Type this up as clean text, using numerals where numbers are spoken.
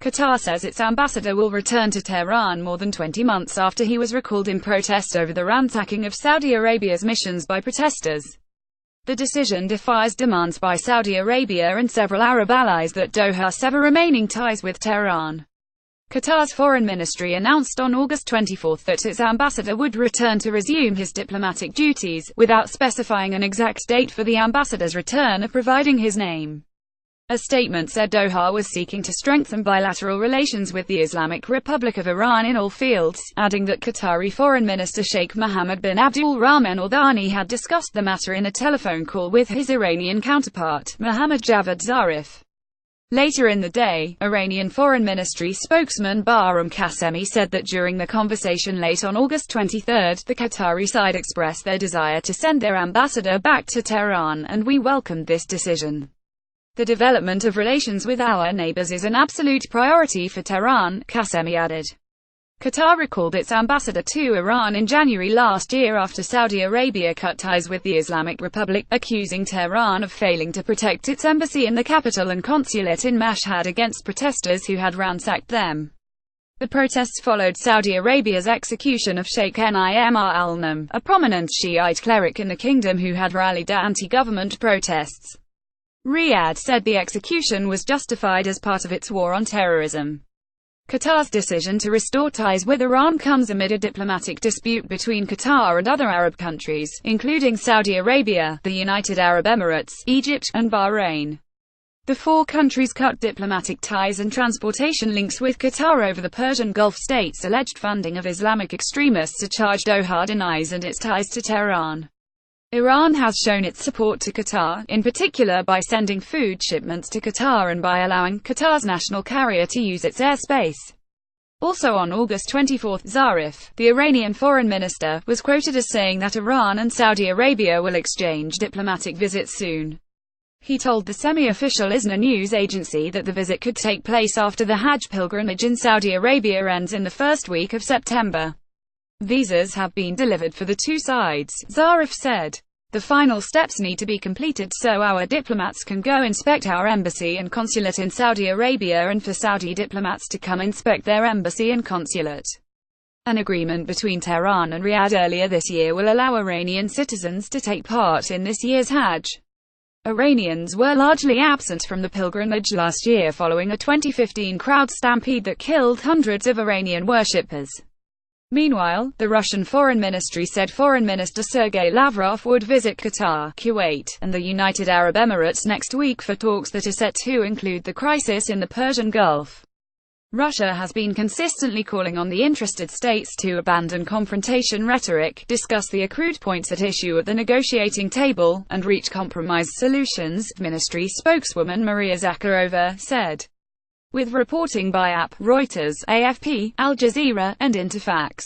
Qatar says its ambassador will return to Tehran more than 20 months after he was recalled in protest over the ransacking of Saudi Arabia's missions by protesters. The decision defies demands by Saudi Arabia and several Arab allies that Doha sever remaining ties with Tehran. Qatar's foreign ministry announced on August 24 that its ambassador would return to resume his diplomatic duties, without specifying an exact date for the ambassador's return or providing his name. A statement said Doha was seeking to strengthen bilateral relations with the Islamic Republic of Iran in all fields, adding that Qatari Foreign Minister Sheikh Mohammed bin Abdul Rahman Al Thani had discussed the matter in a telephone call with his Iranian counterpart, Mohammad Javad Zarif. Later in the day, Iranian Foreign Ministry spokesman Bahram Qasemi said that during the conversation late on August 23, the Qatari side expressed their desire to send their ambassador back to Tehran, and we welcomed this decision. The development of relations with our neighbors is an absolute priority for Tehran, Qasemi added. Qatar recalled its ambassador to Iran in January last year after Saudi Arabia cut ties with the Islamic Republic, accusing Tehran of failing to protect its embassy in the capital and consulate in Mashhad against protesters who had ransacked them. The protests followed Saudi Arabia's execution of Sheikh Nimr al-Nimr, a prominent Shiite cleric in the kingdom who had rallied anti-government protests. Riyadh said the execution was justified as part of its war on terrorism. Qatar's decision to restore ties with Iran comes amid a diplomatic dispute between Qatar and other Arab countries, including Saudi Arabia, the United Arab Emirates, Egypt, and Bahrain. The four countries cut diplomatic ties and transportation links with Qatar over the Persian Gulf states' alleged funding of Islamic extremists, a charge Doha denies, and its ties to Tehran. Iran has shown its support to Qatar, in particular by sending food shipments to Qatar and by allowing Qatar's national carrier to use its airspace. Also on August 24, Zarif, the Iranian foreign minister, was quoted as saying that Iran and Saudi Arabia will exchange diplomatic visits soon. He told the semi-official ISNA news agency that the visit could take place after the Hajj pilgrimage in Saudi Arabia ends in the first week of September. Visas have been delivered for the two sides, Zarif said. The final steps need to be completed so our diplomats can go inspect our embassy and consulate in Saudi Arabia and for Saudi diplomats to come inspect their embassy and consulate. An agreement between Tehran and Riyadh earlier this year will allow Iranian citizens to take part in this year's Hajj. Iranians were largely absent from the pilgrimage last year following a 2015 crowd stampede that killed hundreds of Iranian worshippers. Meanwhile, the Russian Foreign Ministry said Foreign Minister Sergei Lavrov would visit Qatar, Kuwait, and the United Arab Emirates next week for talks that are set to include the crisis in the Persian Gulf. Russia has been consistently calling on the interested states to abandon confrontation rhetoric, discuss the accrued points at issue at the negotiating table, and reach compromise solutions, ministry spokeswoman Maria Zakharova said. With reporting by AP, Reuters, AFP, Al Jazeera, and Interfax.